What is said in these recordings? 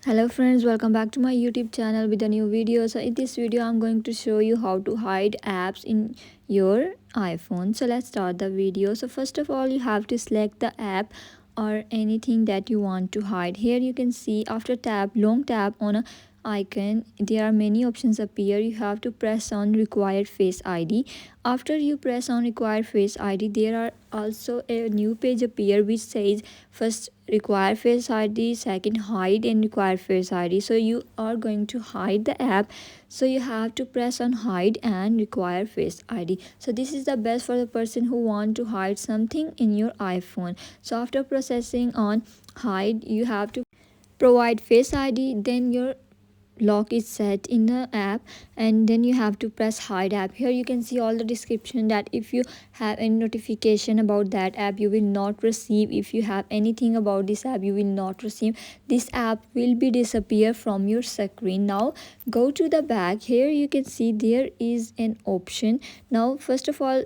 Hello friends, welcome back to my YouTube channel with a new video. So in this video I'm going to show you how to hide apps in your iPhone. So let's start the video. So first of all, you have to select the app or anything that you want to hide. Here you can see after long tap on a icon, there are many options appear. You have to press on required face ID. After you press on required face ID, there are also a new page appear which says first require face ID, second hide and require face ID. So you are going to hide the app, so you have to press on hide and require face ID. So this is the best for the person who want to hide something in your iPhone. So after processing on hide, you have to provide face ID, then your lock is set in the app, and then you have to press hide app. Here you can see all the description that if you have any notification about that app you will not receive. If you have anything about this app you will not receive. This app will be disappear from your screen. Now go to the back. Here you can see there is an option. Now first of all,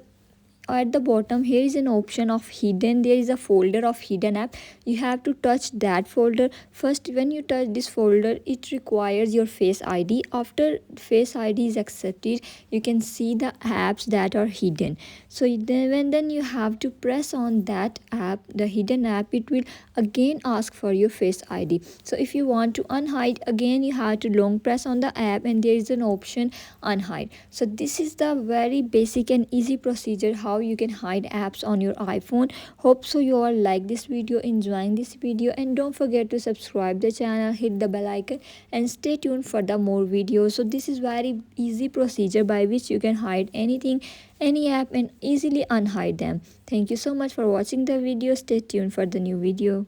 at the bottom here is an option of hidden. There is a folder of hidden app. You have to touch that folder first. When you touch this folder, it requires your face ID. After face ID is accepted, you can see the apps that are hidden. So then you have to press on that app, the hidden app. It will again ask for your face ID. So if you want to unhide, again you have to long press on the app and there is an option unhide. So this is the very basic and easy procedure how you can hide apps on your iPhone. Hope so you all like this video, enjoying this video, and don't forget to subscribe the channel, hit the bell icon and stay tuned for the more videos. So this is very easy procedure by which you can hide anything, any app, and easily unhide them. Thank you so much for watching the video. Stay tuned for the new video.